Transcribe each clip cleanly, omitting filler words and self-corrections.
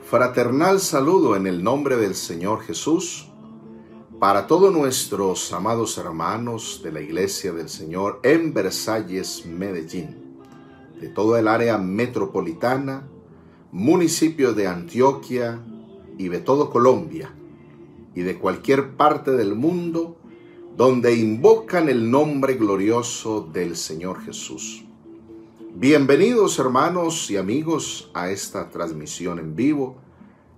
Fraternal saludo en el nombre del Señor Jesús para todos nuestros amados hermanos de la Iglesia del Señor en Versalles, Medellín, de toda el área metropolitana, municipios de Antioquia y de todo Colombia y de cualquier parte del mundo donde invocan el nombre glorioso del Señor Jesús. Bienvenidos hermanos y amigos a esta transmisión en vivo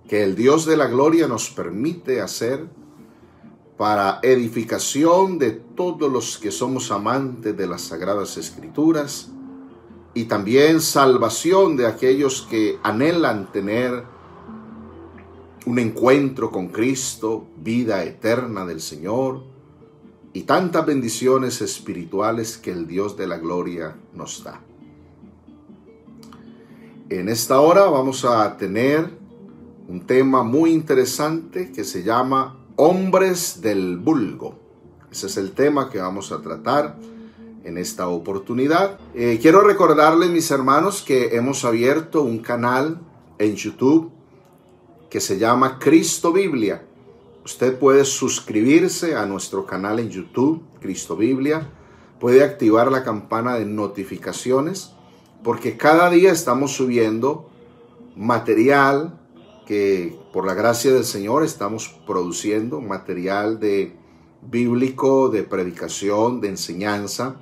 que el Dios de la gloria nos permite hacer para edificación de todos los que somos amantes de las Sagradas Escrituras y también salvación de aquellos que anhelan tener un encuentro con Cristo, vida eterna del Señor y tantas bendiciones espirituales que el Dios de la gloria nos da. En esta hora vamos a tener un tema muy interesante que se llama Hombres del Vulgo. Ese es el tema que vamos a tratar en esta oportunidad. Quiero recordarles, mis hermanos, que hemos abierto un canal en YouTube que se llama Cristo Biblia. Usted puede suscribirse a nuestro canal en YouTube, Cristo Biblia. Puede activar la campana de notificaciones porque cada día estamos subiendo material que por la gracia del Señor estamos produciendo, material bíblico, de predicación, de enseñanza.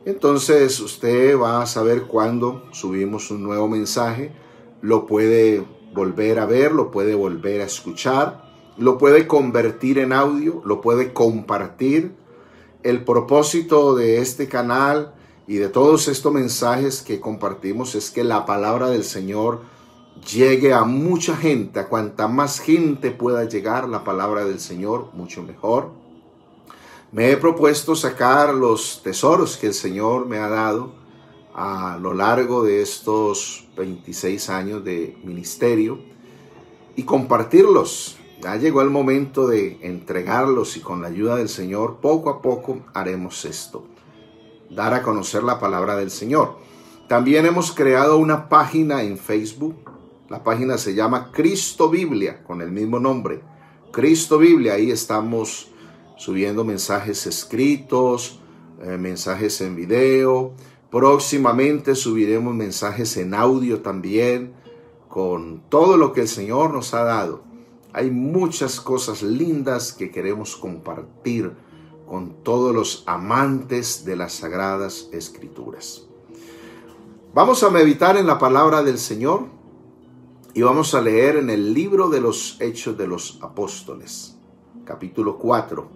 Entonces usted va a saber cuando subimos un nuevo mensaje, lo puede volver a ver, lo puede volver a escuchar, lo puede convertir en audio, lo puede compartir. El propósito de este canal y de todos estos mensajes que compartimos es que la palabra del Señor llegue a mucha gente. A cuanta más gente pueda llegar la palabra del Señor, mucho mejor. Me he propuesto sacar los tesoros que el Señor me ha dado a lo largo de estos 26 años de ministerio y compartirlos. Ya llegó el momento de entregarlos y con la ayuda del Señor poco a poco haremos esto. Dar a conocer la palabra del Señor. También hemos creado una página en Facebook. La página se llama Cristo Biblia, con el mismo nombre. Cristo Biblia, ahí estamos subiendo mensajes escritos, mensajes en video. Próximamente subiremos mensajes en audio también, con todo lo que el Señor nos ha dado. Hay muchas cosas lindas que queremos compartir con todos los amantes de las Sagradas Escrituras. Vamos a meditar en la palabra del Señor y vamos a leer en el libro de los Hechos de los Apóstoles, capítulo 4.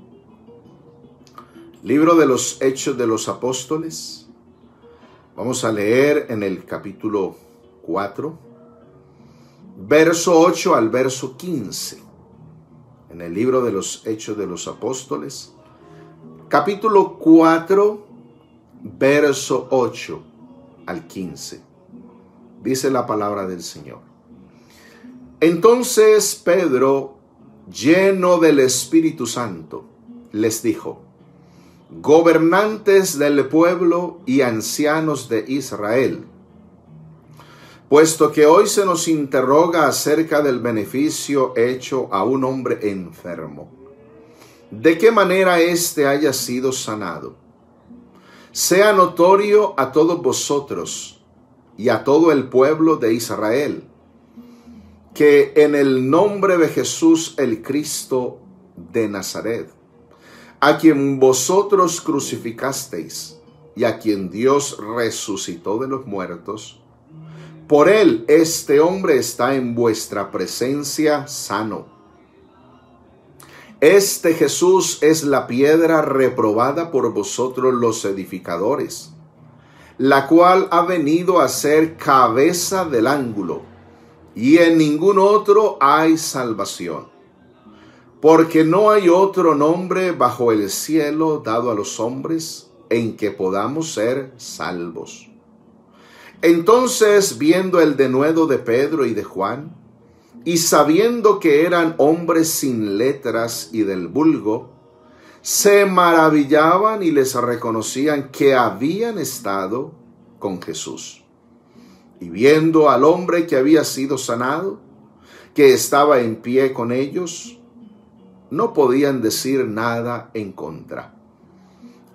Libro de los Hechos de los Apóstoles. Vamos a leer en el capítulo 4, verso 8 al verso 15. En el libro de los Hechos de los Apóstoles, capítulo 4, verso 8 al 15. Dice la palabra del Señor. Entonces Pedro, lleno del Espíritu Santo, les dijo: gobernantes del pueblo y ancianos de Israel, puesto que hoy se nos interroga acerca del beneficio hecho a un hombre enfermo, de qué manera éste haya sido sanado, sea notorio a todos vosotros y a todo el pueblo de Israel, que en el nombre de Jesús el Cristo de Nazaret, a quien vosotros crucificasteis y a quien Dios resucitó de los muertos, por él este hombre está en vuestra presencia sano. Este Jesús es la piedra reprobada por vosotros los edificadores, la cual ha venido a ser cabeza del ángulo, y en ningún otro hay salvación, porque no hay otro nombre bajo el cielo dado a los hombres en que podamos ser salvos. Entonces, viendo el denuedo de Pedro y de Juan, y sabiendo que eran hombres sin letras y del vulgo, se maravillaban y les reconocían que habían estado con Jesús. Y viendo al hombre que había sido sanado, que estaba en pie con ellos, no podían decir nada en contra.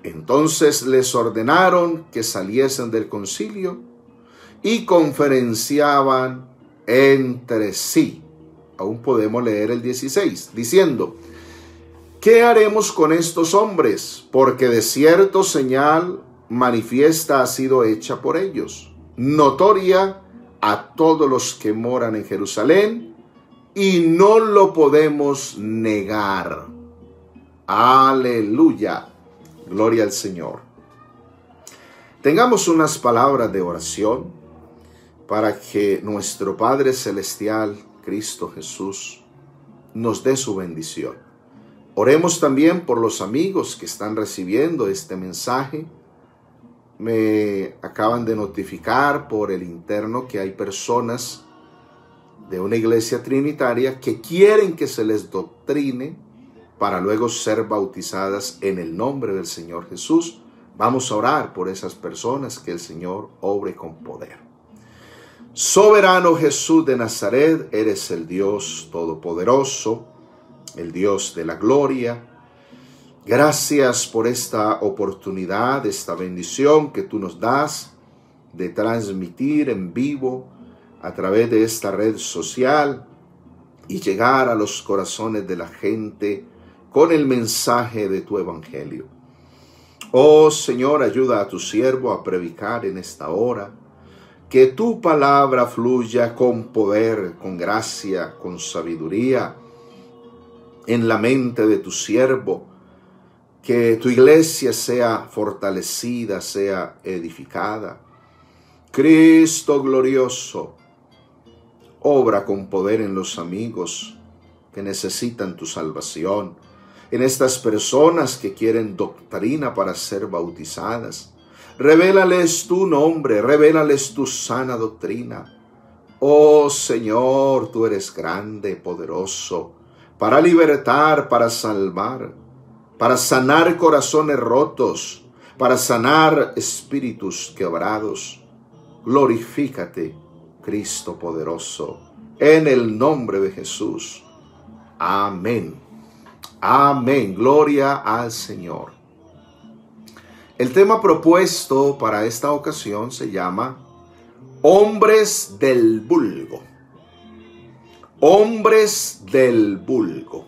Entonces les ordenaron que saliesen del concilio y conferenciaban entre sí. Aún podemos leer el 16, diciendo: ¿qué haremos con estos hombres? Porque de cierto señal manifiesta ha sido hecha por ellos, notoria a todos los que moran en Jerusalén, y no lo podemos negar. Aleluya. Gloria al Señor. Tengamos unas palabras de oración para que nuestro Padre Celestial, Cristo Jesús, nos dé su bendición. Oremos también por los amigos que están recibiendo este mensaje. Me acaban de notificar por el interno que hay personas de una iglesia trinitaria que quieren que se les doctrine para luego ser bautizadas en el nombre del Señor Jesús. Vamos a orar por esas personas, que el Señor obre con poder. Soberano Jesús de Nazaret, eres el Dios todopoderoso, el Dios de la gloria. Gracias por esta oportunidad, esta bendición que tú nos das de transmitir en vivo a través de esta red social y llegar a los corazones de la gente con el mensaje de tu evangelio. Oh Señor, ayuda a tu siervo a predicar en esta hora. Que tu palabra fluya con poder, con gracia, con sabiduría en la mente de tu siervo. Que tu iglesia sea fortalecida, sea edificada. Cristo glorioso, obra con poder en los amigos que necesitan tu salvación, en estas personas que quieren doctrina para ser bautizadas. Revélales tu nombre, revélales tu sana doctrina. Oh Señor, tú eres grande, poderoso, para libertar, para salvar, para sanar corazones rotos, para sanar espíritus quebrados. Glorifícate, Cristo poderoso, en el nombre de Jesús. Amén. Amén. Gloria al Señor. El tema propuesto para esta ocasión se llama Hombres del Vulgo. Hombres del Vulgo.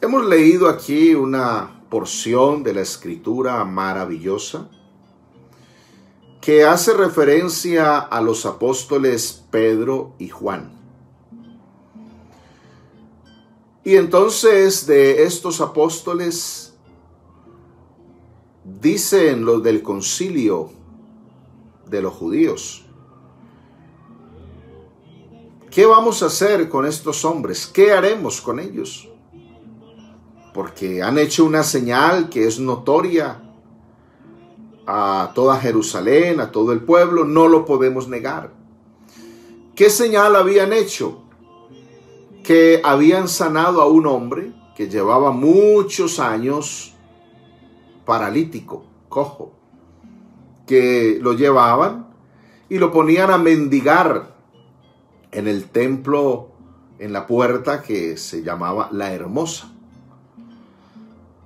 Hemos leído aquí una porción de la Escritura maravillosa que hace referencia a los apóstoles Pedro y Juan. Y entonces de estos apóstoles dicen los del concilio de los judíos: ¿qué vamos a hacer con estos hombres? ¿Qué haremos con ellos? Porque han hecho una señal que es notoria a toda Jerusalén, a todo el pueblo, no lo podemos negar. ¿Qué señal habían hecho? Que habían sanado a un hombre que llevaba muchos años paralítico, cojo, que lo llevaban y lo ponían a mendigar en el templo, en la puerta que se llamaba La Hermosa.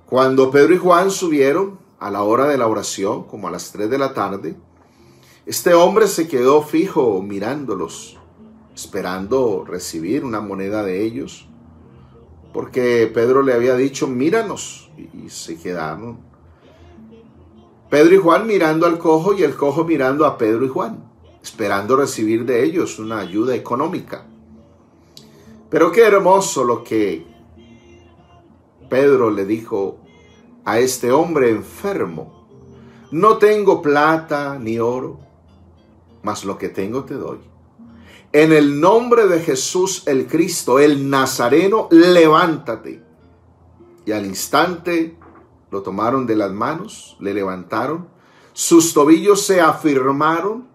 Cuando Pedro y Juan subieron a la hora de la oración, como a las 3 de la tarde, este hombre se quedó fijo mirándolos, esperando recibir una moneda de ellos, porque Pedro le había dicho: míranos, y se quedaron Pedro y Juan mirando al cojo y el cojo mirando a Pedro y Juan, esperando recibir de ellos una ayuda económica. Pero qué hermoso lo que Pedro le dijo a este hombre enfermo: no tengo plata ni oro, mas lo que tengo te doy. En el nombre de Jesús el Cristo, el Nazareno, levántate. Y al instante lo tomaron de las manos, le levantaron, sus tobillos se afirmaron,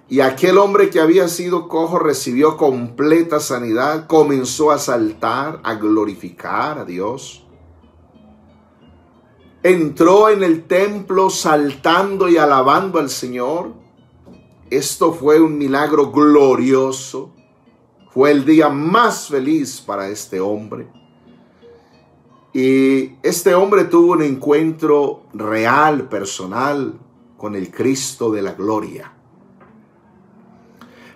y aquel hombre que había sido cojo recibió completa sanidad, comenzó a saltar, a glorificar a Dios. Entró en el templo saltando y alabando al Señor. Esto fue un milagro glorioso. Fue el día más feliz para este hombre. Y este hombre tuvo un encuentro real, personal, con el Cristo de la gloria.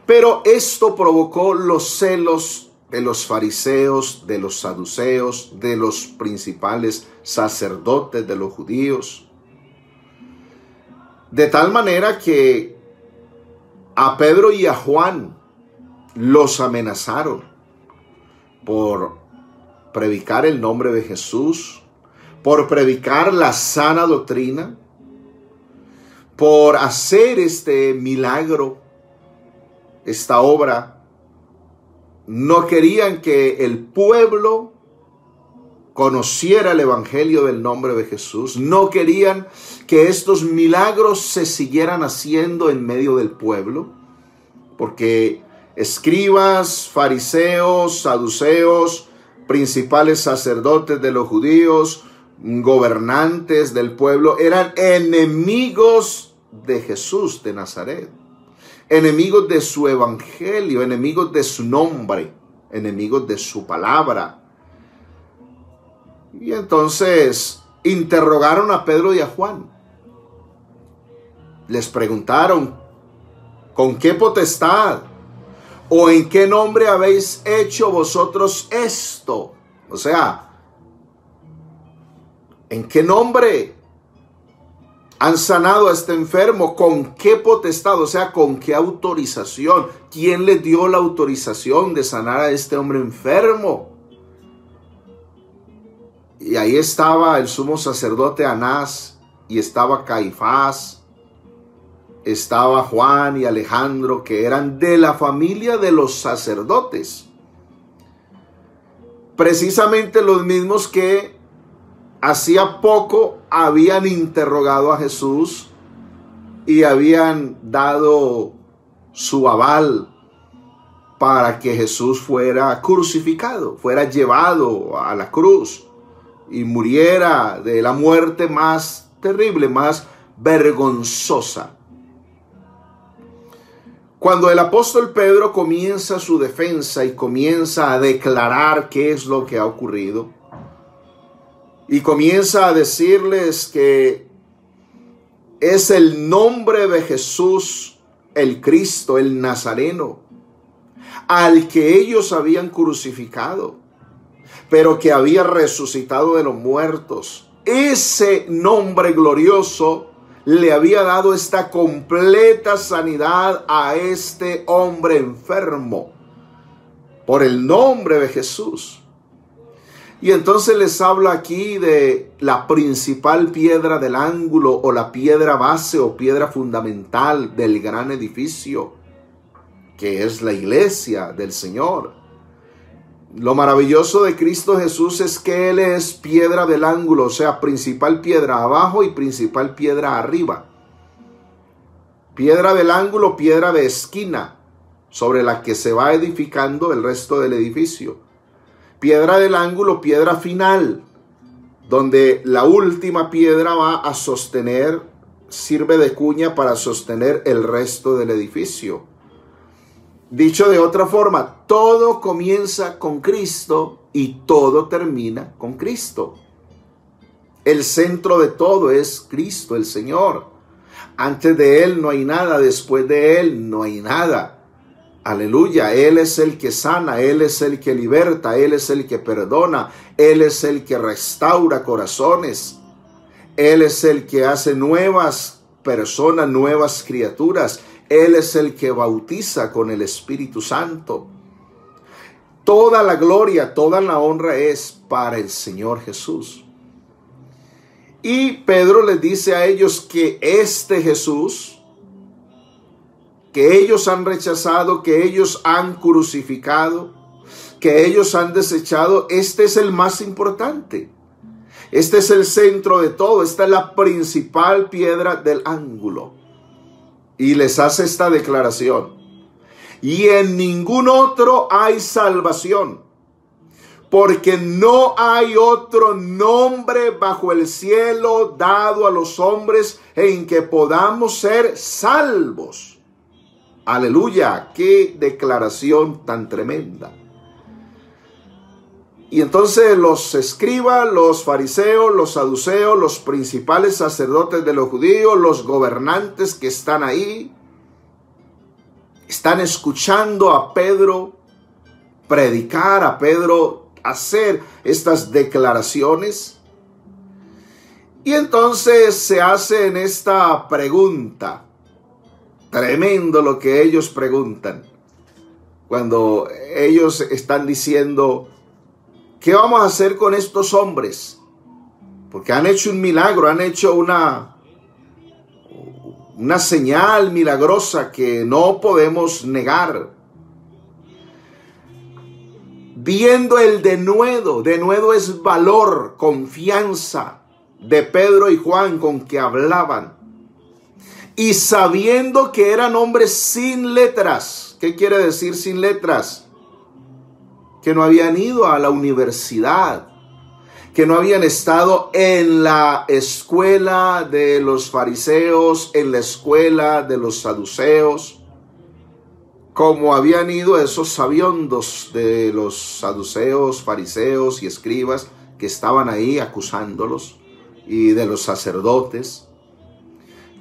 Pero esto provocó los celos de los fariseos, de los saduceos, de los principales sacerdotes de los judíos. De tal manera que a Pedro y a Juan los amenazaron por predicar el nombre de Jesús, por predicar la sana doctrina, por hacer este milagro, esta obra. No querían que el pueblo conociera el evangelio del nombre de Jesús. No querían que estos milagros se siguieran haciendo en medio del pueblo, porque escribas, fariseos, saduceos, principales sacerdotes de los judíos, gobernantes del pueblo, eran enemigos de Jesús de Nazaret, enemigos de su evangelio, enemigos de su nombre, enemigos de su palabra. Y entonces interrogaron a Pedro y a Juan. Les preguntaron, ¿con qué potestad o en qué nombre habéis hecho vosotros esto? O sea, ¿en qué nombre han sanado a este enfermo? ¿Con qué potestad? O sea, ¿con qué autorización? ¿Quién le dio la autorización de sanar a este hombre enfermo? Y ahí estaba el sumo sacerdote Anás, y estaba Caifás, estaba Juan y Alejandro, que eran de la familia de los sacerdotes. Precisamente los mismos que hacía poco habían interrogado a Jesús y habían dado su aval para que Jesús fuera crucificado, fuera llevado a la cruz y muriera de la muerte más terrible, más vergonzosa. Cuando el apóstol Pedro comienza su defensa y comienza a declarar qué es lo que ha ocurrido, y comienza a decirles que es el nombre de Jesús, el Cristo, el Nazareno, al que ellos habían crucificado, pero que había resucitado de los muertos. Ese nombre glorioso le había dado esta completa sanidad a este hombre enfermo por el nombre de Jesús. Y entonces les habla aquí de la principal piedra del ángulo, o la piedra base o piedra fundamental del gran edificio, que es la iglesia del Señor. Lo maravilloso de Cristo Jesús es que Él es piedra del ángulo, o sea, principal piedra abajo y principal piedra arriba. Piedra del ángulo, piedra de esquina, sobre la que se va edificando el resto del edificio. Piedra del ángulo, piedra final, donde la última piedra va a sostener, sirve de cuña para sostener el resto del edificio. Dicho de otra forma, todo comienza con Cristo y todo termina con Cristo. El centro de todo es Cristo, el Señor. Antes de Él no hay nada, después de Él no hay nada. Aleluya, Él es el que sana, Él es el que liberta, Él es el que perdona, Él es el que restaura corazones, Él es el que hace nuevas personas, nuevas criaturas, Él es el que bautiza con el Espíritu Santo. Toda la gloria, toda la honra es para el Señor Jesús. Y Pedro les dice a ellos que este Jesús, que ellos han rechazado, que ellos han crucificado, que ellos han desechado, este es el más importante. Este es el centro de todo. Esta es la principal piedra del ángulo. Y les hace esta declaración. Y en ningún otro hay salvación, porque no hay otro nombre bajo el cielo dado a los hombres en que podamos ser salvos. Aleluya, qué declaración tan tremenda. Y entonces los escribas, los fariseos, los saduceos, los principales sacerdotes de los judíos, los gobernantes que están ahí, están escuchando a Pedro predicar, a Pedro hacer estas declaraciones. Y entonces se hacen esta pregunta. Tremendo lo que ellos preguntan. Cuando ellos están diciendo, ¿qué vamos a hacer con estos hombres? Porque han hecho un milagro, han hecho una señal milagrosa que no podemos negar. Viendo el denuedo es valor, confianza de Pedro y Juan con que hablaban. Y sabiendo que eran hombres sin letras. ¿Qué quiere decir sin letras? Que no habían ido a la universidad, que no habían estado en la escuela de los fariseos, en la escuela de los saduceos, como habían ido esos sabiondos de los saduceos, fariseos y escribas que estaban ahí acusándolos, y de los sacerdotes.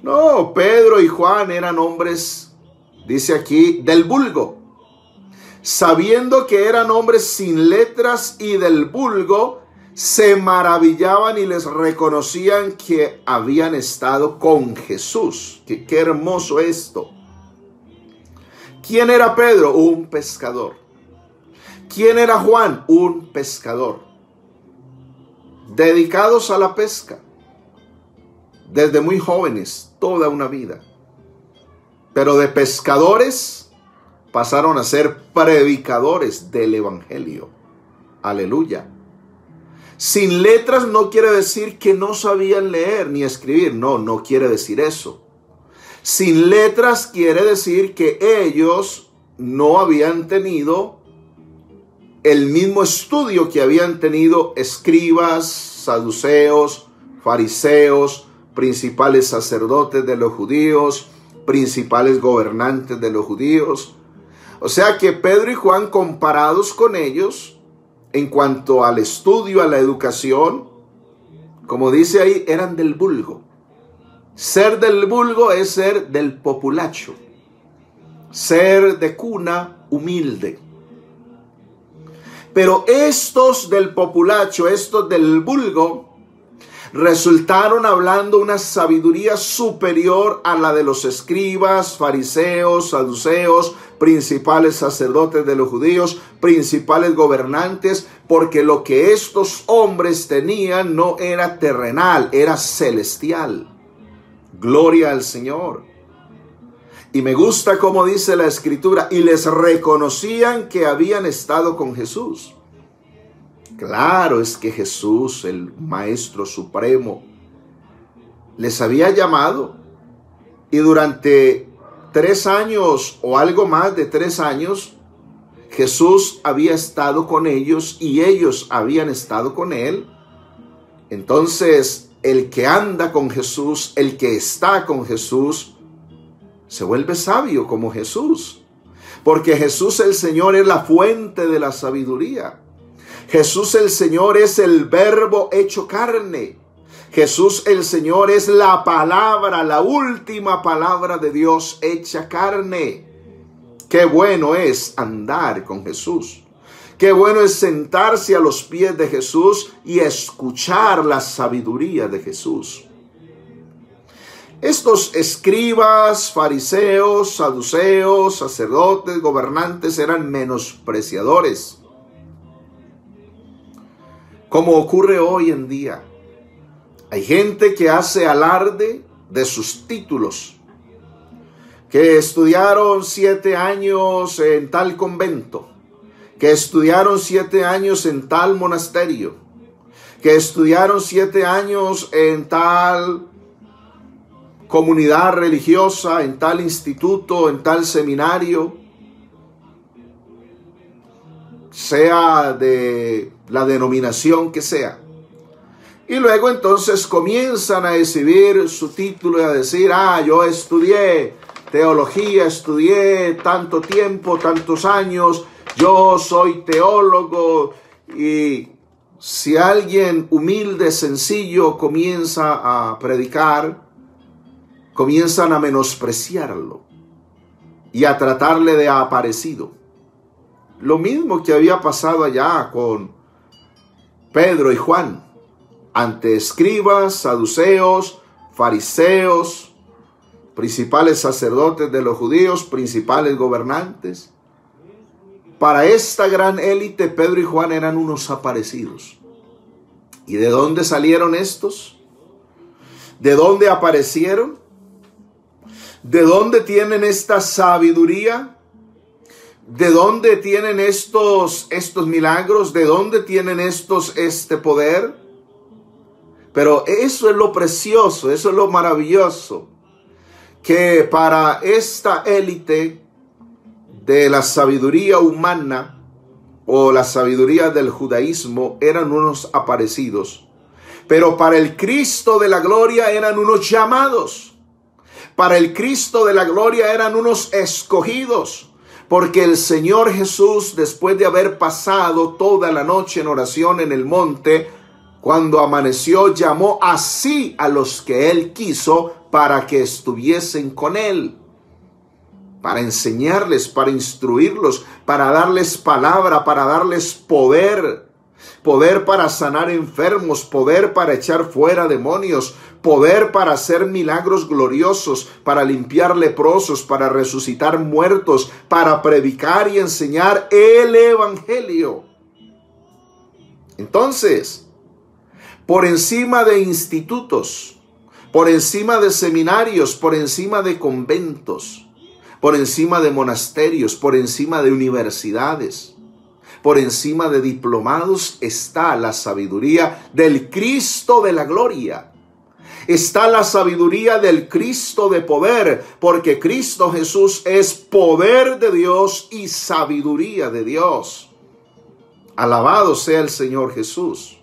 No, Pedro y Juan eran hombres, dice aquí, del vulgo. Sabiendo que eran hombres sin letras y del vulgo, se maravillaban y les reconocían que habían estado con Jesús. Qué hermoso esto. ¿Quién era Pedro? Un pescador. ¿Quién era Juan? Un pescador. Dedicados a la pesca. Desde muy jóvenes, toda una vida. Pero de pescadores pasaron a ser predicadores del evangelio. Aleluya. Sin letras no quiere decir que no sabían leer ni escribir. No, no quiere decir eso. Sin letras quiere decir que ellos no habían tenido el mismo estudio que habían tenido escribas, saduceos, fariseos, principales sacerdotes de los judíos, principales gobernantes de los judíos. O sea que Pedro y Juan, comparados con ellos, en cuanto al estudio, a la educación, como dice ahí, eran del vulgo. Ser del vulgo es ser del populacho, ser de cuna humilde. Pero estos del populacho, estos del vulgo, resultaron hablando una sabiduría superior a la de los escribas, fariseos, saduceos, principales sacerdotes de los judíos, principales gobernantes, porque lo que estos hombres tenían no era terrenal, era celestial. Gloria al Señor. Y me gusta como dice la Escritura, y les reconocían que habían estado con Jesús. Claro, es que Jesús, el Maestro Supremo, les había llamado, y durante 3 años o algo más de 3 años, Jesús había estado con ellos y ellos habían estado con él. Entonces, el que anda con Jesús, el que está con Jesús, se vuelve sabio como Jesús. Porque Jesús el Señor es la fuente de la sabiduría. Jesús el Señor es el verbo hecho carne. Jesús el Señor es la palabra, la última palabra de Dios hecha carne. Qué bueno es andar con Jesús. Qué bueno es sentarse a los pies de Jesús y escuchar la sabiduría de Jesús. Estos escribas, fariseos, saduceos, sacerdotes, gobernantes eran menospreciadores. Como ocurre hoy en día. Hay gente que hace alarde de sus títulos, que estudiaron 7 años en tal convento, que estudiaron 7 años en tal monasterio, que estudiaron 7 años en tal comunidad religiosa, en tal instituto, en tal seminario, sea de la denominación que sea. Y luego entonces comienzan a exhibir su título y a decir, yo estudié teología, estudié tanto tiempo, tantos años, yo soy teólogo. Y si alguien humilde, sencillo, comienza a predicar, comienzan a menospreciarlo y a tratarle de aparecido. Lo mismo que había pasado allá con Pedro y Juan, ante escribas, saduceos, fariseos, principales sacerdotes de los judíos, principales gobernantes. Para esta gran élite, Pedro y Juan eran unos aparecidos. ¿Y de dónde salieron estos? ¿De dónde aparecieron? ¿De dónde tienen esta sabiduría? ¿De dónde tienen estos milagros? ¿De dónde tienen este poder? Pero eso es lo precioso, eso es lo maravilloso, que para esta élite de la sabiduría humana o la sabiduría del judaísmo eran unos aparecidos, pero para el Cristo de la gloria eran unos llamados, para el Cristo de la gloria eran unos escogidos. Porque el Señor Jesús, después de haber pasado toda la noche en oración en el monte, cuando amaneció, llamó así a los que Él quiso para que estuviesen con Él, para enseñarles, para instruirlos, para darles palabra, para darles poder. Poder para sanar enfermos, poder para echar fuera demonios, poder para hacer milagros gloriosos, para limpiar leprosos, para resucitar muertos, para predicar y enseñar el evangelio. Entonces, por encima de institutos, por encima de seminarios, por encima de conventos, por encima de monasterios, por encima de universidades, por encima de diplomados, está la sabiduría del Cristo de la gloria. Está la sabiduría del Cristo de poder, porque Cristo Jesús es poder de Dios y sabiduría de Dios. Alabado sea el Señor Jesús.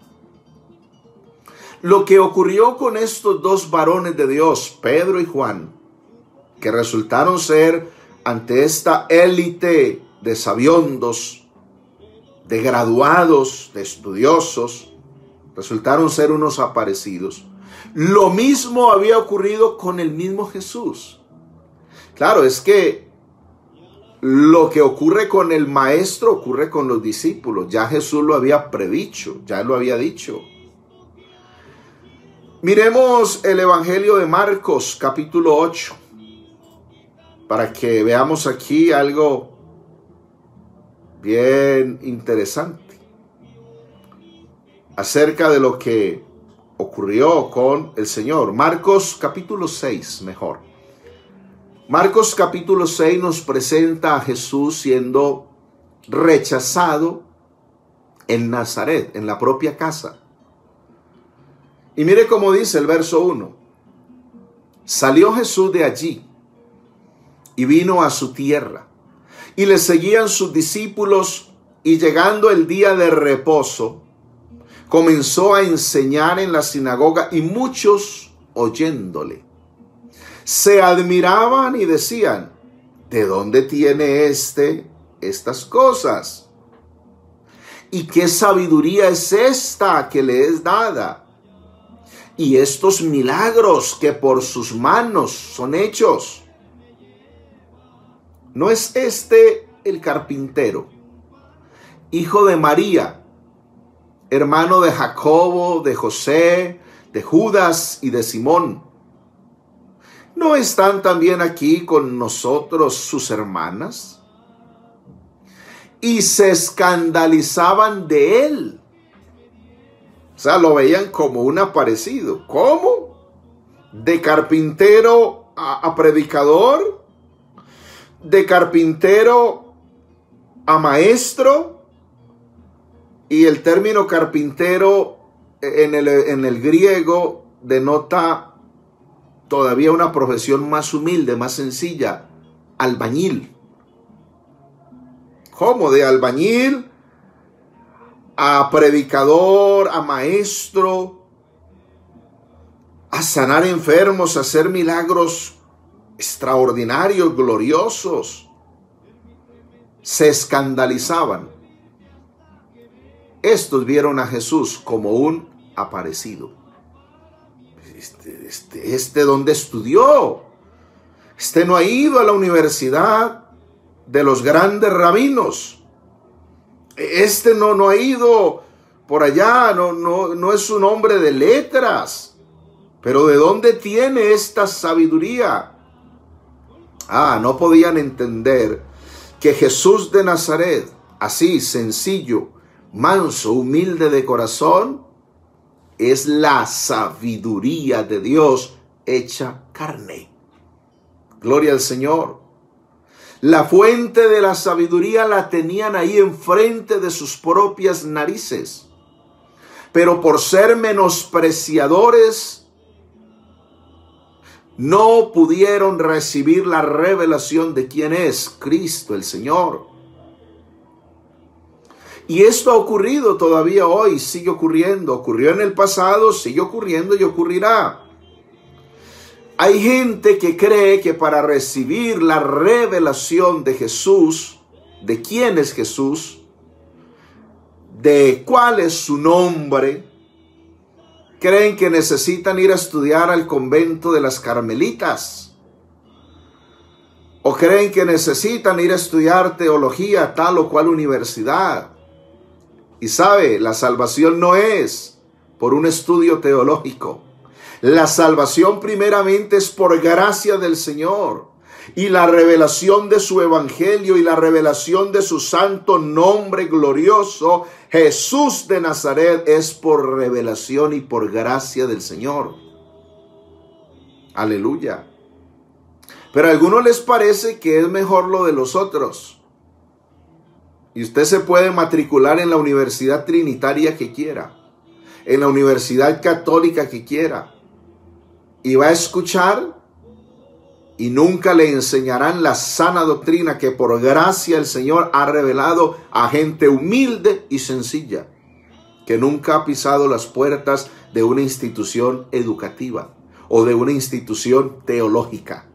Lo que ocurrió con estos dos varones de Dios, Pedro y Juan, que resultaron ser ante esta élite de sabiondos, de graduados, de estudiosos, resultaron ser unos aparecidos. Lo mismo había ocurrido con el mismo Jesús. Claro, es que lo que ocurre con el maestro ocurre con los discípulos. Ya Jesús lo había predicho, ya lo había dicho. Miremos el Evangelio de Marcos, capítulo 8, para que veamos aquí algo bien interesante acerca de lo que ocurrió con el Señor. Marcos capítulo 6, mejor. Marcos capítulo 6 nos presenta a Jesús siendo rechazado en Nazaret, en la propia casa. Y mire cómo dice el verso 1. Salió Jesús de allí y vino a su tierra. Y le seguían sus discípulos, y llegando el día de reposo, comenzó a enseñar en la sinagoga, y muchos oyéndole se admiraban y decían: ¿de dónde tiene estas cosas? ¿Y qué sabiduría es esta que le es dada? Y estos milagros que por sus manos son hechos. ¿No es este el carpintero, hijo de María, hermano de Jacobo, de José, de Judas y de Simón? ¿No están también aquí con nosotros sus hermanas? Y se escandalizaban de él. O sea, lo veían como un aparecido. ¿Cómo? ¿De carpintero a predicador? ¿De carpintero a maestro? Y el término carpintero en el griego denota todavía una profesión más humilde, más sencilla: albañil. ¿Cómo? De albañil a predicador, a maestro, a sanar enfermos, a hacer milagros extraordinarios, gloriosos, se escandalizaban. Estos vieron a Jesús como un aparecido. ¿Dónde estudió? No ha ido a la universidad de los grandes rabinos. No ha ido por allá, no es un hombre de letras. Pero ¿de dónde tiene esta sabiduría? No podían entender que Jesús de Nazaret, así sencillo, manso, humilde de corazón, es la sabiduría de Dios hecha carne. Gloria al Señor. La fuente de la sabiduría la tenían ahí enfrente de sus propias narices. Pero por ser menospreciadores, no pudieron recibir la revelación de quién es Cristo el Señor. Y esto ha ocurrido todavía hoy, sigue ocurriendo. Ocurrió en el pasado, sigue ocurriendo y ocurrirá. Hay gente que cree que para recibir la revelación de Jesús, de quién es Jesús, de cuál es su nombre, creen que necesitan ir a estudiar al convento de las Carmelitas. O creen que necesitan ir a estudiar teología a tal o cual universidad. Y sabe, la salvación no es por un estudio teológico. La salvación primeramente es por gracia del Señor. Y la revelación de su evangelio y la revelación de su santo nombre glorioso, Jesús de Nazaret, es por revelación y por gracia del Señor. Aleluya. Pero a algunos les parece que es mejor lo de los otros. Y usted se puede matricular en la universidad trinitaria que quiera, en la universidad católica que quiera, y va a escuchar y nunca le enseñarán la sana doctrina que por gracia el Señor ha revelado a gente humilde y sencilla, que nunca ha pisado las puertas de una institución educativa o de una institución teológica.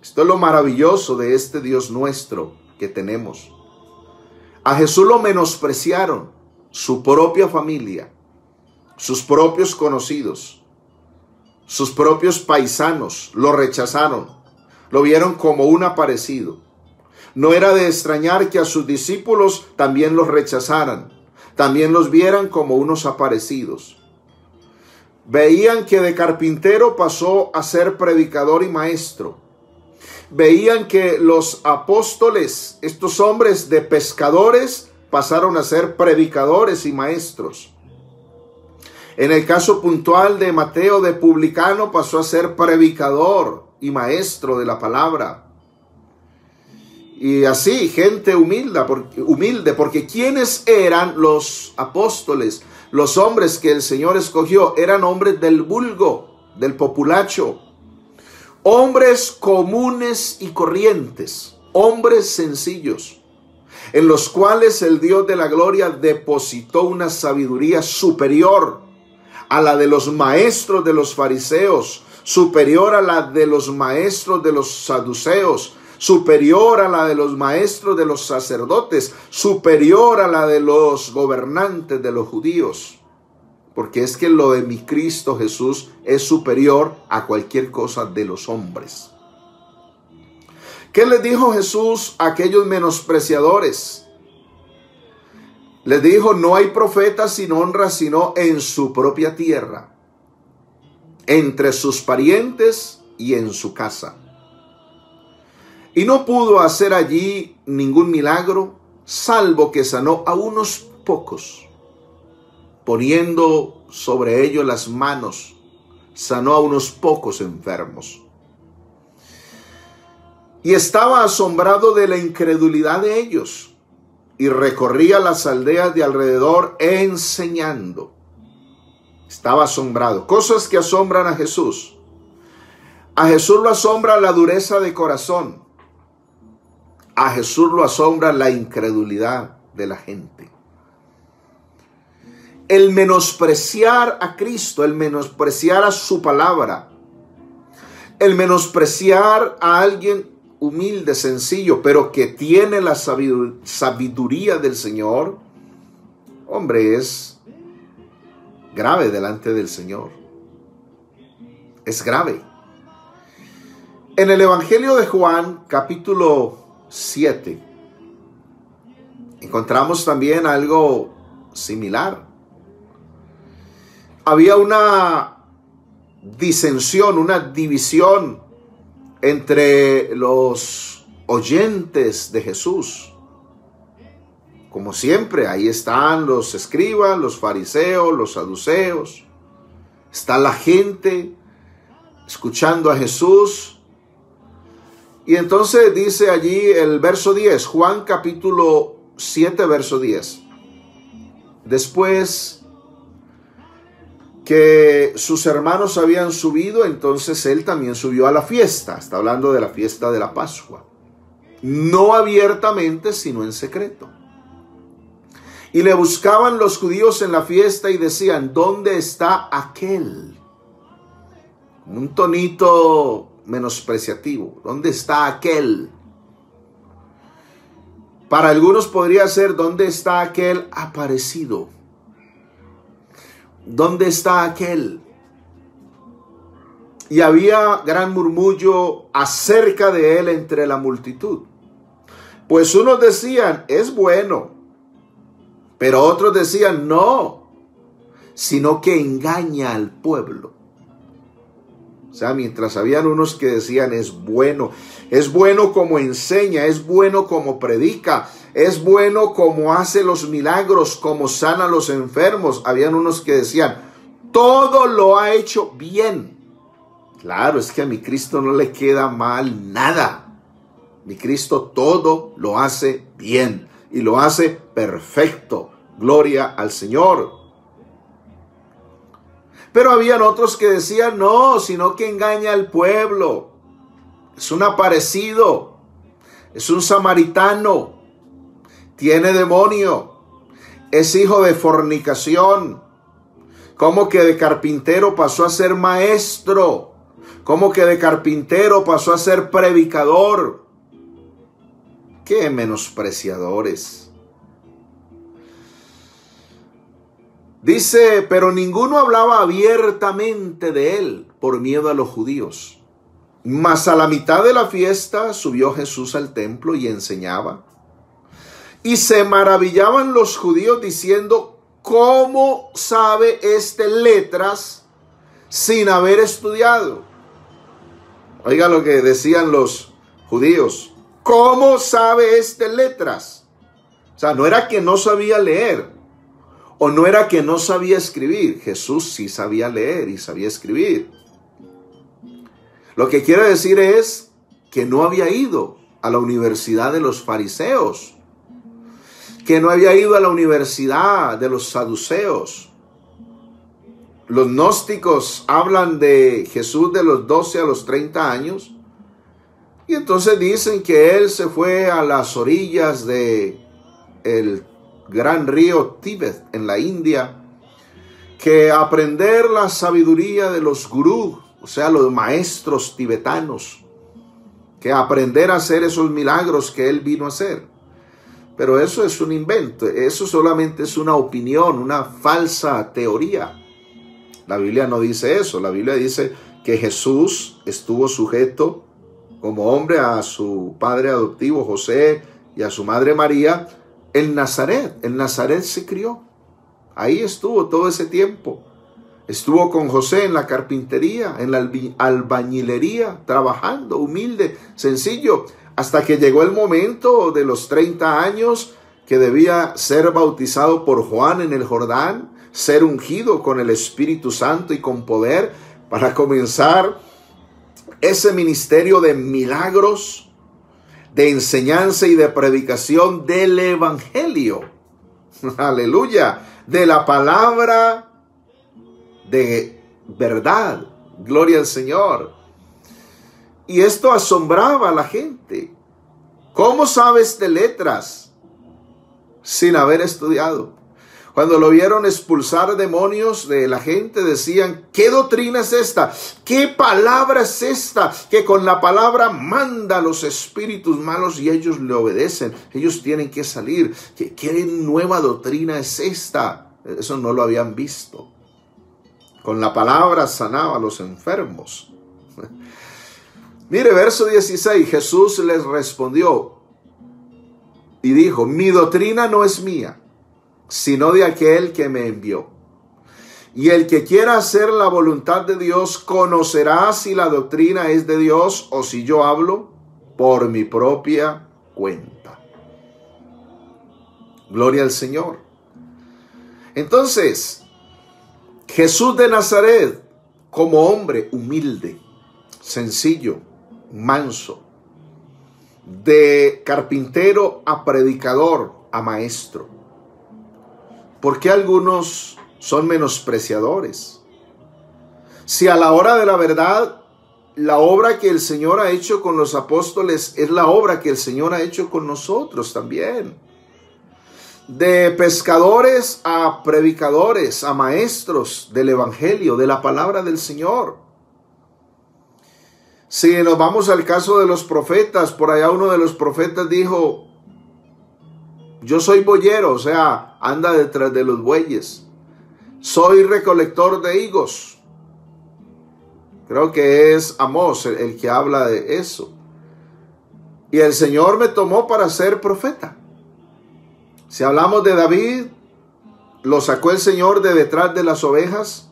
Esto es lo maravilloso de este Dios nuestro que tenemos. A Jesús lo menospreciaron, su propia familia, sus propios conocidos, sus propios paisanos lo rechazaron, lo vieron como un aparecido. No era de extrañar que a sus discípulos también los rechazaran, también los vieran como unos aparecidos. Veían que de carpintero pasó a ser predicador y maestro. Veían que los apóstoles, estos hombres de pescadores, pasaron a ser predicadores y maestros. En el caso puntual de Mateo, de publicano, pasó a ser predicador y maestro de la palabra. Y así, gente humilde, porque ¿quiénes eran los apóstoles? Los hombres que el Señor escogió eran hombres del vulgo, del populacho. Hombres comunes y corrientes, hombres sencillos, en los cuales el Dios de la gloria depositó una sabiduría superior a la de los maestros de los fariseos, superior a la de los maestros de los saduceos, superior a la de los maestros de los sacerdotes, superior a la de los gobernantes de los judíos. Porque es que lo de mi Cristo Jesús es superior a cualquier cosa de los hombres. ¿Qué les dijo Jesús a aquellos menospreciadores? Les dijo, no hay profeta sin honra sino en su propia tierra, entre sus parientes y en su casa. Y no pudo hacer allí ningún milagro, salvo que sanó a unos pocos. Poniendo sobre ellos las manos, sanó a unos pocos enfermos. Y estaba asombrado de la incredulidad de ellos, y recorría las aldeas de alrededor enseñando. Estaba asombrado. Cosas que asombran a Jesús. A Jesús lo asombra la dureza de corazón. A Jesús lo asombra la incredulidad de la gente. El menospreciar a Cristo, el menospreciar a su palabra, el menospreciar a alguien humilde, sencillo, pero que tiene la sabiduría del Señor, hombre, es grave delante del Señor. Es grave. En el Evangelio de Juan, capítulo 7, encontramos también algo similar. Había una disensión, una división entre los oyentes de Jesús. Como siempre, ahí están los escribas, los fariseos, los saduceos. Está la gente escuchando a Jesús. Y entonces dice allí el verso 10, Juan capítulo 7, verso 10. Después que sus hermanos habían subido, entonces él también subió a la fiesta. Está hablando de la fiesta de la Pascua. No abiertamente, sino en secreto. Y le buscaban los judíos en la fiesta y decían, ¿dónde está aquel? Un tonito menospreciativo. ¿Dónde está aquel? Para algunos podría ser, ¿dónde está aquel aparecido? ¿Dónde está aquel? Y había gran murmullo acerca de él entre la multitud. Pues unos decían, es bueno. Pero otros decían, no, sino que engaña al pueblo. O sea, mientras habían unos que decían, es bueno como enseña, es bueno como predica, es bueno como hace los milagros, como sana a los enfermos. Habían unos que decían, todo lo ha hecho bien. Claro, es que a mi Cristo no le queda mal nada. Mi Cristo todo lo hace bien y lo hace perfecto. Gloria al Señor. Pero habían otros que decían, no, sino que engaña al pueblo. Es un aparecido, es un samaritano, tiene demonio, es hijo de fornicación. ¿Cómo que de carpintero pasó a ser maestro? ¿Cómo que de carpintero pasó a ser predicador? ¡Qué menospreciadores! Dice, pero ninguno hablaba abiertamente de él por miedo a los judíos. Mas a la mitad de la fiesta subió Jesús al templo y enseñaba. Y se maravillaban los judíos diciendo, ¿cómo sabe este letras sin haber estudiado? Oiga lo que decían los judíos. ¿Cómo sabe este letras? O sea, no era que no sabía leer. O no era que no sabía escribir. Jesús sí sabía leer y sabía escribir. Lo que quiere decir es que no había ido a la universidad de los fariseos. Que no había ido a la universidad de los saduceos. Los gnósticos hablan de Jesús de los 12 a los 30 años. Y entonces dicen que él se fue a las orillas de el gran río Tíbet en la India, que aprender la sabiduría de los gurús, o sea, los maestros tibetanos, que aprender a hacer esos milagros que él vino a hacer. Pero eso es un invento, eso solamente es una opinión, una falsa teoría. La Biblia no dice eso, la Biblia dice que Jesús estuvo sujeto como hombre a su padre adoptivo José y a su madre María, en Nazaret se crió. Ahí estuvo todo ese tiempo. Estuvo con José en la carpintería, en la albañilería, trabajando, humilde, sencillo, hasta que llegó el momento de los 30 años que debía ser bautizado por Juan en el Jordán, ser ungido con el Espíritu Santo y con poder para comenzar ese ministerio de milagros, de enseñanza y de predicación del Evangelio. Aleluya. De la palabra de verdad. Gloria al Señor. Y esto asombraba a la gente. ¿Cómo sabes de letras sin haber estudiado? Cuando lo vieron expulsar demonios de la gente, decían: ¿qué doctrina es esta? ¿Qué palabra es esta? Que con la palabra manda a los espíritus malos y ellos le obedecen. Ellos tienen que salir. ¿Qué nueva doctrina es esta? Eso no lo habían visto. Con la palabra sanaba a los enfermos. Mire, verso 16, Jesús les respondió y dijo: mi doctrina no es mía, sino de aquel que me envió. Y el que quiera hacer la voluntad de Dios conocerá si la doctrina es de Dios o si yo hablo por mi propia cuenta. Gloria al Señor. Entonces, Jesús de Nazaret, como hombre humilde, sencillo, manso, de carpintero a predicador a maestro. ¿Por qué algunos son menospreciadores? Si a la hora de la verdad, la obra que el Señor ha hecho con los apóstoles es la obra que el Señor ha hecho con nosotros también. De pescadores a predicadores, a maestros del Evangelio, de la palabra del Señor. Si nos vamos al caso de los profetas, por allá uno de los profetas dijo: yo soy boyero, o sea, anda detrás de los bueyes. Soy recolector de higos. Creo que es Amós el que habla de eso. Y el Señor me tomó para ser profeta. Si hablamos de David, lo sacó el Señor de detrás de las ovejas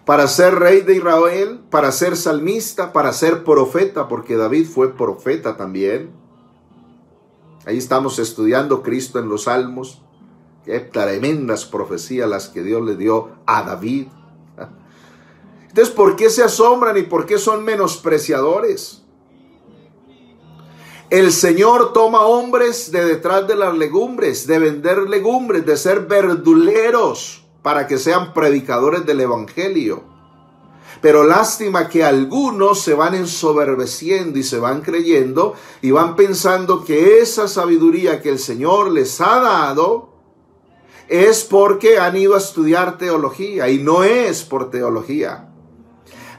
para ser rey de Israel, para ser salmista, para ser profeta, porque David fue profeta también. Ahí estamos estudiando Cristo en los Salmos. Qué tremendas profecías las que Dios le dio a David. Entonces, ¿por qué se asombran y por qué son menospreciadores? El Señor toma hombres de detrás de las legumbres, de vender legumbres, de ser verduleros, para que sean predicadores del Evangelio. Pero lástima que algunos se van ensoberbeciendo y se van creyendo y van pensando que esa sabiduría que el Señor les ha dado es porque han ido a estudiar teología, y no es por teología.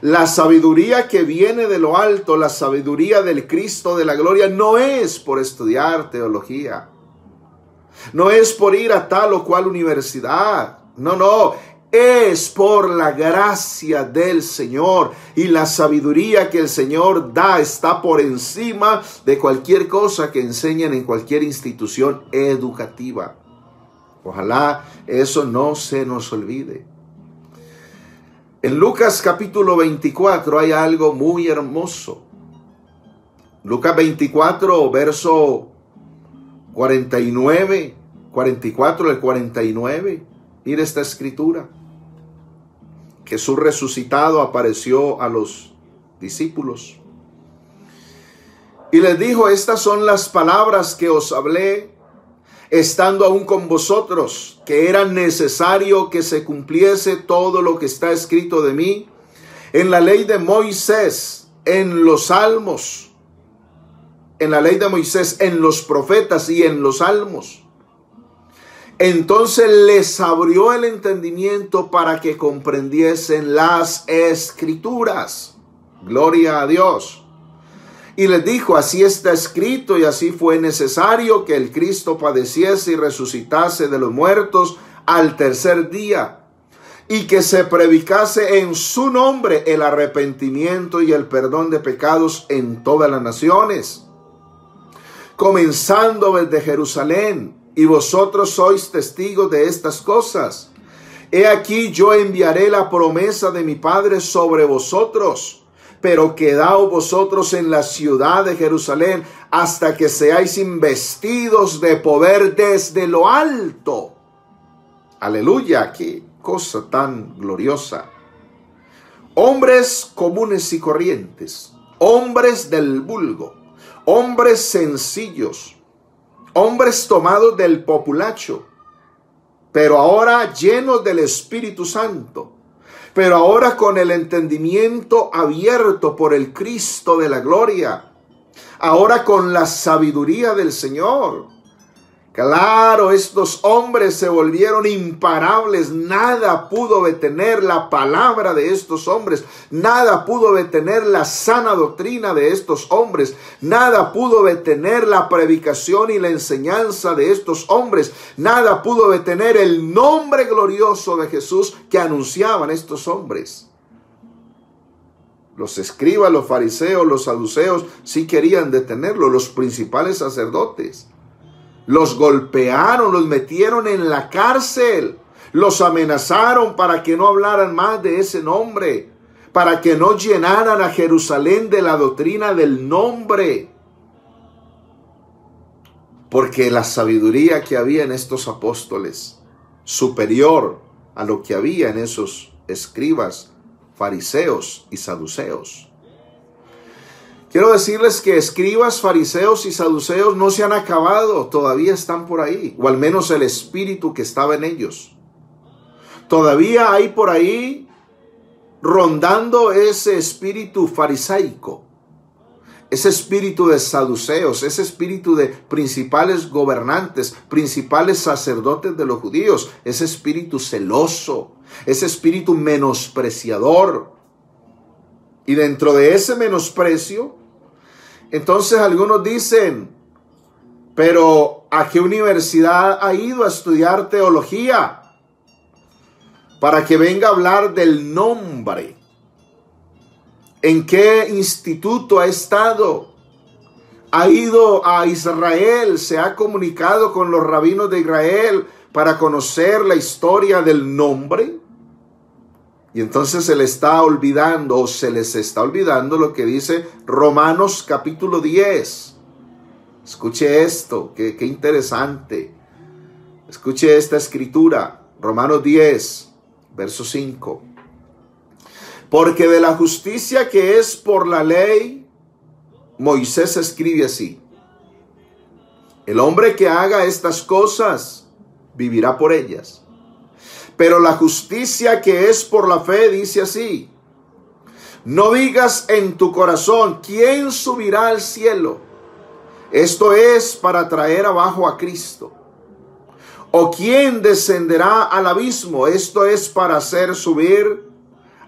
La sabiduría que viene de lo alto, la sabiduría del Cristo de la gloria, no es por estudiar teología. No es por ir a tal o cual universidad. No. Es por la gracia del Señor, y la sabiduría que el Señor da está por encima de cualquier cosa que enseñen en cualquier institución educativa. Ojalá eso no se nos olvide. En Lucas capítulo 24 hay algo muy hermoso. Lucas 24, verso 49, 44 al 49. Mira esta escritura. Jesús resucitado apareció a los discípulos y les dijo: estas son las palabras que os hablé estando aún con vosotros, que era necesario que se cumpliese todo lo que está escrito de mí en la ley de Moisés, en los salmos, en la ley de Moisés, en los profetas y en los salmos. Entonces les abrió el entendimiento para que comprendiesen las escrituras. Gloria a Dios. Y les dijo: así está escrito y así fue necesario que el Cristo padeciese y resucitase de los muertos al tercer día, y que se predicase en su nombre el arrepentimiento y el perdón de pecados en todas las naciones, comenzando desde Jerusalén. Y vosotros sois testigos de estas cosas. He aquí yo enviaré la promesa de mi Padre sobre vosotros, pero quedaos vosotros en la ciudad de Jerusalén hasta que seáis investidos de poder desde lo alto. Aleluya, qué cosa tan gloriosa. Hombres comunes y corrientes, hombres del vulgo, hombres sencillos, hombres tomados del populacho, pero ahora llenos del Espíritu Santo, pero ahora con el entendimiento abierto por el Cristo de la gloria, ahora con la sabiduría del Señor. Claro, estos hombres se volvieron imparables. Nada pudo detener la palabra de estos hombres. Nada pudo detener la sana doctrina de estos hombres. Nada pudo detener la predicación y la enseñanza de estos hombres. Nada pudo detener el nombre glorioso de Jesús que anunciaban estos hombres. Los escribas, los fariseos, los saduceos sí querían detenerlo, los principales sacerdotes. Los golpearon, los metieron en la cárcel, los amenazaron para que no hablaran más de ese nombre, para que no llenaran a Jerusalén de la doctrina del nombre. Porque la sabiduría que había en estos apóstoles, superior a lo que había en esos escribas, fariseos y saduceos. Quiero decirles que escribas, fariseos y saduceos no se han acabado, todavía están por ahí, o al menos el espíritu que estaba en ellos. Todavía hay por ahí rondando ese espíritu farisaico, ese espíritu de saduceos, ese espíritu de principales gobernantes, principales sacerdotes de los judíos, ese espíritu celoso, ese espíritu menospreciador. Y dentro de ese menosprecio, entonces algunos dicen, pero ¿a qué universidad ha ido a estudiar teología? Para que venga a hablar del nombre. ¿En qué instituto ha estado? ¿Ha ido a Israel? ¿Se ha comunicado con los rabinos de Israel para conocer la historia del nombre? Y entonces se le está olvidando, o se les está olvidando lo que dice Romanos capítulo 10. Escuche esto, qué interesante. Escuche esta escritura, Romanos 10, verso 5. Porque de la justicia que es por la ley, Moisés escribe así: el hombre que haga estas cosas vivirá por ellas. Pero la justicia que es por la fe dice así: no digas en tu corazón, ¿quién subirá al cielo? Esto es para traer abajo a Cristo. ¿O quién descenderá al abismo? Esto es para hacer subir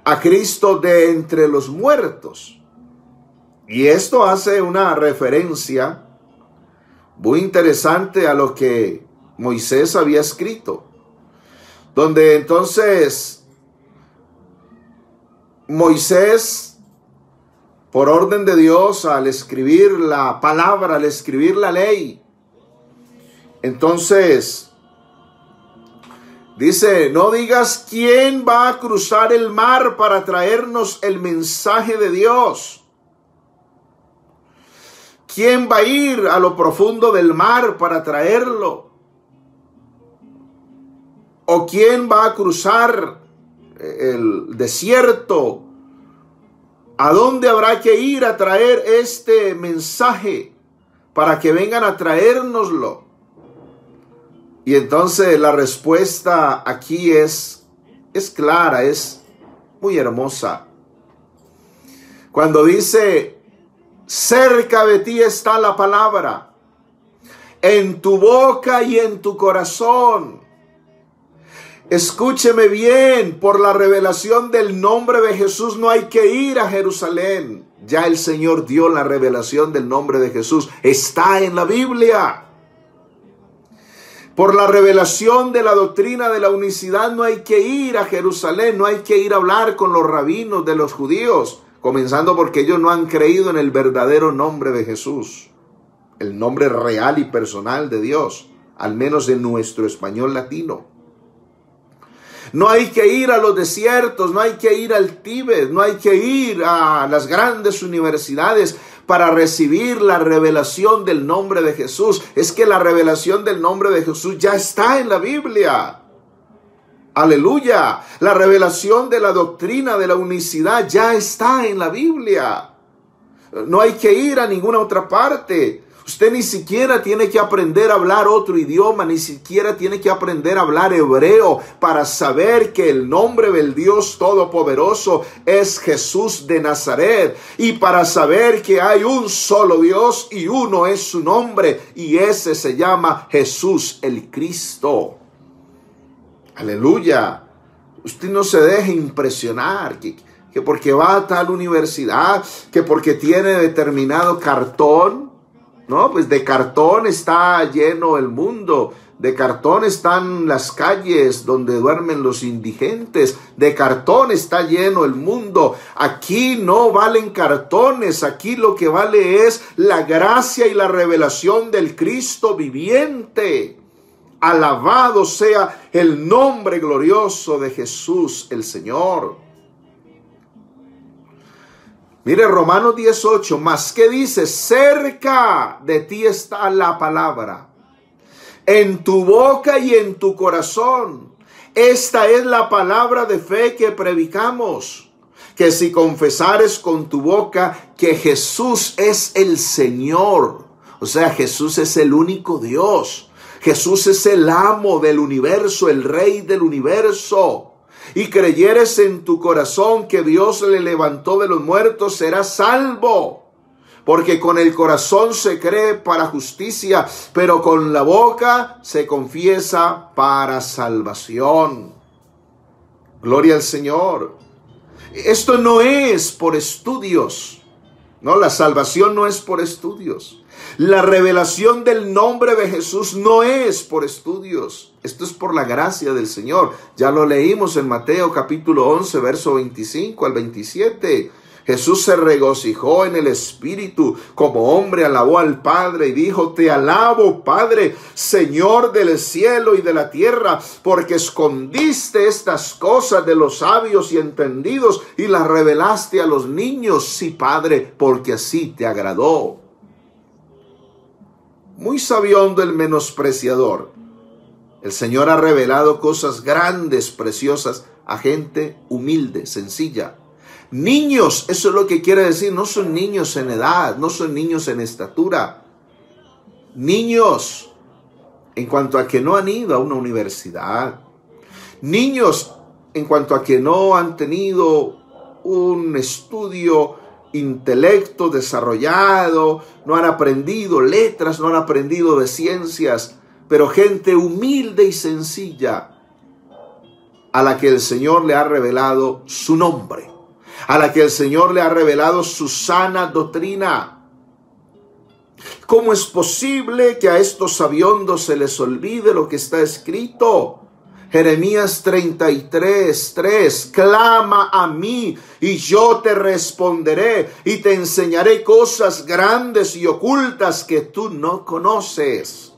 a Cristo de entre los muertos. Y esto hace una referencia muy interesante a lo que Moisés había escrito, donde entonces Moisés, por orden de Dios, al escribir la palabra, al escribir la ley, entonces dice: no digas quién va a cruzar el mar para traernos el mensaje de Dios. ¿Quién va a ir a lo profundo del mar para traerlo? ¿O quién va a cruzar el desierto? ¿A dónde habrá que ir a traer este mensaje para que vengan a traérnoslo? Y entonces la respuesta aquí es clara, es muy hermosa. Cuando dice: cerca de ti está la palabra, en tu boca y en tu corazón. Escúcheme bien, por la revelación del nombre de Jesús no hay que ir a Jerusalén. Ya el Señor dio la revelación del nombre de Jesús. Está en la Biblia. Por la revelación de la doctrina de la unicidad no hay que ir a Jerusalén, no hay que ir a hablar con los rabinos de los judíos, comenzando porque ellos no han creído en el verdadero nombre de Jesús, el nombre real y personal de Dios, al menos en nuestro español latino. No hay que ir a los desiertos, no hay que ir al Tíbet, no hay que ir a las grandes universidades para recibir la revelación del nombre de Jesús. Es que la revelación del nombre de Jesús ya está en la Biblia. Aleluya. La revelación de la doctrina de la unicidad ya está en la Biblia. No hay que ir a ninguna otra parte. Usted ni siquiera tiene que aprender a hablar otro idioma, ni siquiera tiene que aprender a hablar hebreo para saber que el nombre del Dios Todopoderoso es Jesús de Nazaret, y para saber que hay un solo Dios y uno es su nombre, y ese se llama Jesús el Cristo. Aleluya. Usted no se deje impresionar que porque va a tal universidad, que porque tiene determinado cartón. No, pues de cartón está lleno el mundo. De cartón están las calles donde duermen los indigentes. De cartón está lleno el mundo. Aquí no valen cartones. Aquí lo que vale es la gracia y la revelación del Cristo viviente. Alabado sea el nombre glorioso de Jesús el Señor. Mire Romanos 18, más que dice, cerca de ti está la palabra, en tu boca y en tu corazón. Esta es la palabra de fe que predicamos, que si confesares con tu boca que Jesús es el Señor, o sea, Jesús es el único Dios, Jesús es el amo del universo, el rey del universo, y creyeres en tu corazón que Dios le levantó de los muertos, serás salvo. Porque con el corazón se cree para justicia, pero con la boca se confiesa para salvación. Gloria al Señor. Esto no es por estudios. No, la salvación no es por estudios. La revelación del nombre de Jesús no es por estudios. Esto es por la gracia del Señor. Ya lo leímos en Mateo capítulo 11, verso 25 al 27. Jesús se regocijó en el Espíritu, como hombre alabó al Padre y dijo, te alabo, Padre, Señor del cielo y de la tierra, porque escondiste estas cosas de los sabios y entendidos y las revelaste a los niños. Sí, Padre, porque así te agradó. Muy sabiondo el menospreciador. El Señor ha revelado cosas grandes, preciosas, a gente humilde, sencilla. Niños, eso es lo que quiere decir, no son niños en edad, no son niños en estatura. Niños en cuanto a que no han ido a una universidad. Niños en cuanto a que no han tenido un estudio intelecto desarrollado, no han aprendido letras, no han aprendido de ciencias, pero gente humilde y sencilla a la que el Señor le ha revelado su nombre, a la que el Señor le ha revelado su sana doctrina. ¿Cómo es posible que a estos sabiondos se les olvide lo que está escrito? Jeremías 33:3, clama a mí y yo te responderé y te enseñaré cosas grandes y ocultas que tú no conoces.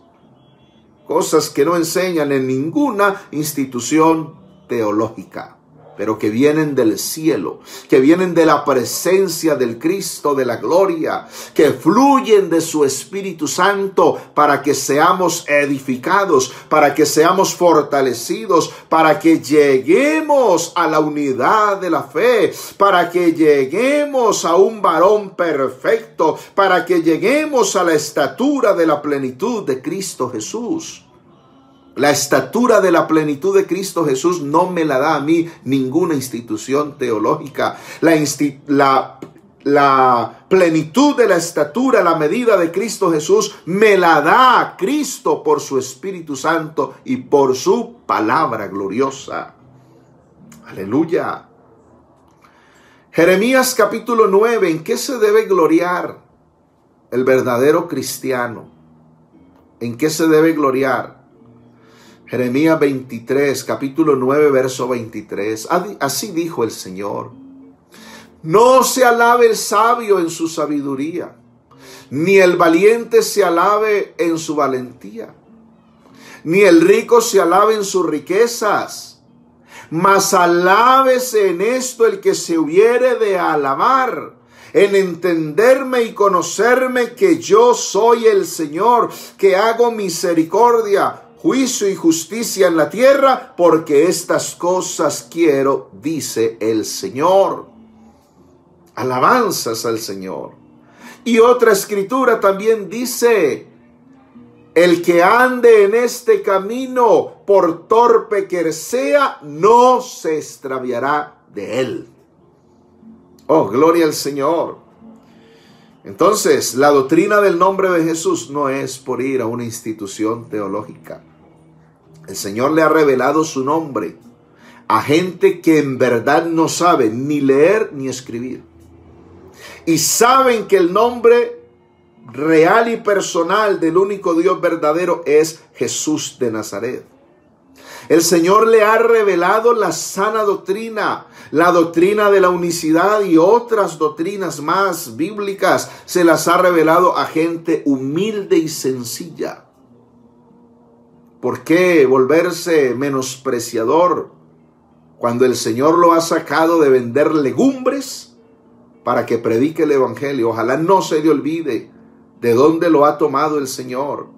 Cosas que no enseñan en ninguna institución teológica, pero que vienen del cielo, que vienen de la presencia del Cristo de la gloria, que fluyen de su Espíritu Santo para que seamos edificados, para que seamos fortalecidos, para que lleguemos a la unidad de la fe, para que lleguemos a un varón perfecto, para que lleguemos a la estatura de la plenitud de Cristo Jesús. La estatura de la plenitud de Cristo Jesús no me la da a mí ninguna institución teológica. La plenitud de la estatura, la medida de Cristo Jesús, me la da Cristo por su Espíritu Santo y por su palabra gloriosa. Aleluya. Jeremías capítulo 9, ¿en qué se debe gloriar el verdadero cristiano? ¿En qué se debe gloriar? Jeremías 23, capítulo 9, verso 23. Así dijo el Señor. No se alabe el sabio en su sabiduría, ni el valiente se alabe en su valentía, ni el rico se alabe en sus riquezas, mas alábese en esto el que se hubiere de alabar, en entenderme y conocerme que yo soy el Señor, que hago misericordia, juicio y justicia en la tierra, porque estas cosas quiero, dice el Señor. Alabanzas al Señor. Y otra escritura también dice: el que ande en este camino, por torpe que sea, no se extraviará de él. Oh, gloria al Señor. Entonces, la doctrina del nombre de Jesús no es por ir a una institución teológica. El Señor le ha revelado su nombre a gente que en verdad no sabe ni leer ni escribir. Y saben que el nombre real y personal del único Dios verdadero es Jesús de Nazaret. El Señor le ha revelado la sana doctrina, la doctrina de la unicidad y otras doctrinas más bíblicas. Se las ha revelado a gente humilde y sencilla. ¿Por qué volverse menospreciador cuando el Señor lo ha sacado de vender legumbres para que predique el evangelio? Ojalá no se le olvide de dónde lo ha tomado el Señor.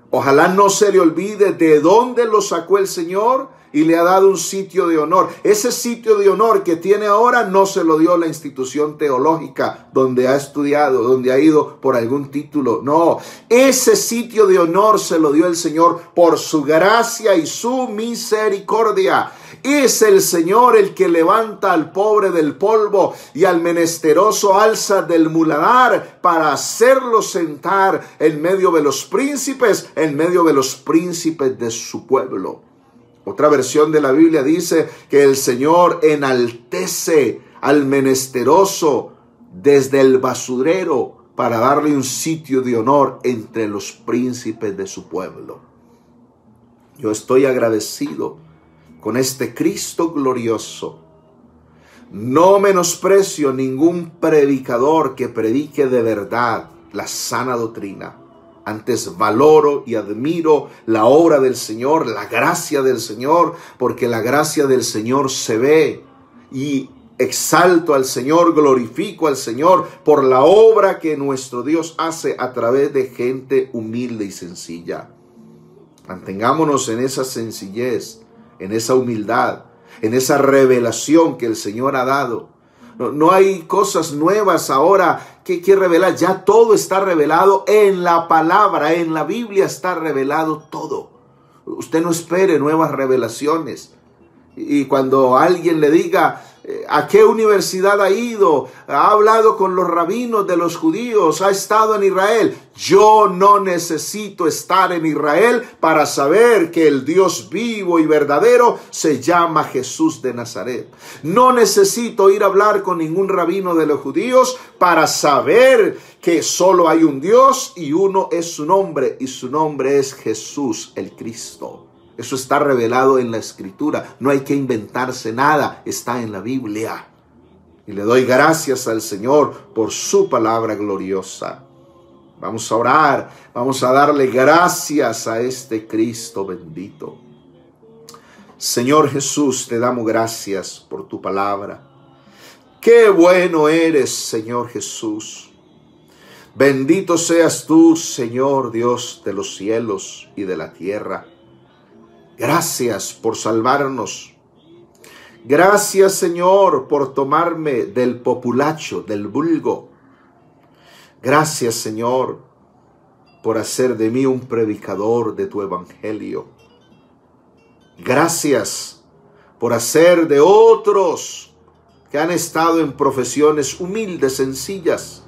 Ojalá no se le olvide de dónde lo sacó el Señor y le ha dado un sitio de honor. Ese sitio de honor que tiene ahora no se lo dio la institución teológica donde ha estudiado, donde ha ido por algún título. No, ese sitio de honor se lo dio el Señor por su gracia y su misericordia. Es el Señor el que levanta al pobre del polvo y al menesteroso alza del muladar para hacerlo sentar en medio de los príncipes, de su pueblo. Otra versión de la Biblia dice que el Señor enaltece al menesteroso desde el basurero para darle un sitio de honor entre los príncipes de su pueblo. Yo estoy agradecido con este Cristo glorioso. No menosprecio ningún predicador que predique de verdad la sana doctrina. Antes valoro y admiro la obra del Señor, la gracia del Señor, porque la gracia del Señor se ve. Y exalto al Señor, glorifico al Señor por la obra que nuestro Dios hace a través de gente humilde y sencilla. Mantengámonos en esa sencillez, en esa humildad, en esa revelación que el Señor ha dado. No hay cosas nuevas ahora que revelar. Ya todo está revelado en la palabra, en la Biblia está revelado todo. Usted no espere nuevas revelaciones. Y cuando alguien le diga a qué universidad ha ido, ha hablado con los rabinos de los judíos, ha estado en Israel. Yo no necesito estar en Israel para saber que el Dios vivo y verdadero se llama Jesús de Nazaret. No necesito ir a hablar con ningún rabino de los judíos para saber que solo hay un Dios y uno es su nombre, y su nombre es Jesús el Cristo. Eso está revelado en la Escritura. No hay que inventarse nada. Está en la Biblia. Y le doy gracias al Señor por su palabra gloriosa. Vamos a orar. Vamos a darle gracias a este Cristo bendito. Señor Jesús, te damos gracias por tu palabra. Qué bueno eres, Señor Jesús. Bendito seas tú, Señor Dios de los cielos y de la tierra. Gracias por salvarnos. Gracias, Señor, por tomarme del populacho, del vulgo. Gracias, Señor, por hacer de mí un predicador de tu evangelio. Gracias por hacer de otros que han estado en profesiones humildes, sencillas.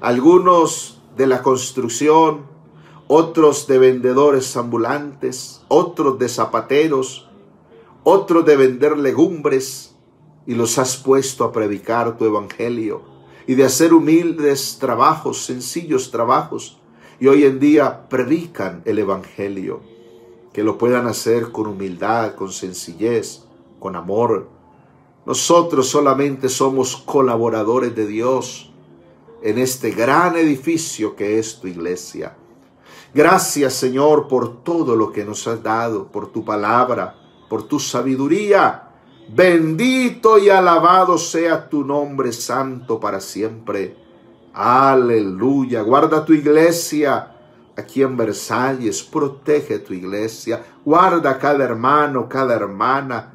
Algunos de la construcción, otros de vendedores ambulantes, otros de zapateros, otros de vender legumbres, y los has puesto a predicar tu evangelio y de hacer humildes trabajos, sencillos trabajos, y hoy en día predican el evangelio. Que lo puedan hacer con humildad, con sencillez, con amor. Nosotros solamente somos colaboradores de Dios en este gran edificio que es tu iglesia. Gracias, Señor, por todo lo que nos has dado, por tu palabra, por tu sabiduría. Bendito y alabado sea tu nombre santo para siempre. Aleluya. Guarda tu iglesia aquí en Versalles. Protege tu iglesia. Guarda cada hermano, cada hermana.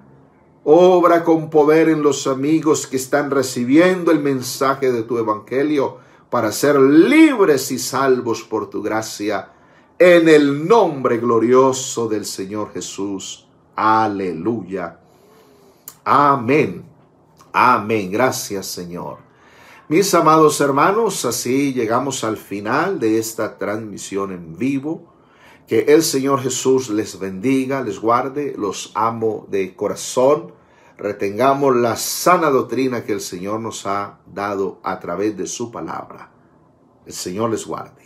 Obra con poder en los amigos que están recibiendo el mensaje de tu evangelio. para ser libres y salvos por tu gracia, en el nombre glorioso del Señor Jesús. Aleluya. Amén. Amén. Gracias, Señor. Mis amados hermanos, así llegamos al final de esta transmisión en vivo. Que el Señor Jesús les bendiga, les guarde, los amo de corazón. Retengamos la sana doctrina que el Señor nos ha dado a través de su palabra. El Señor les guarde.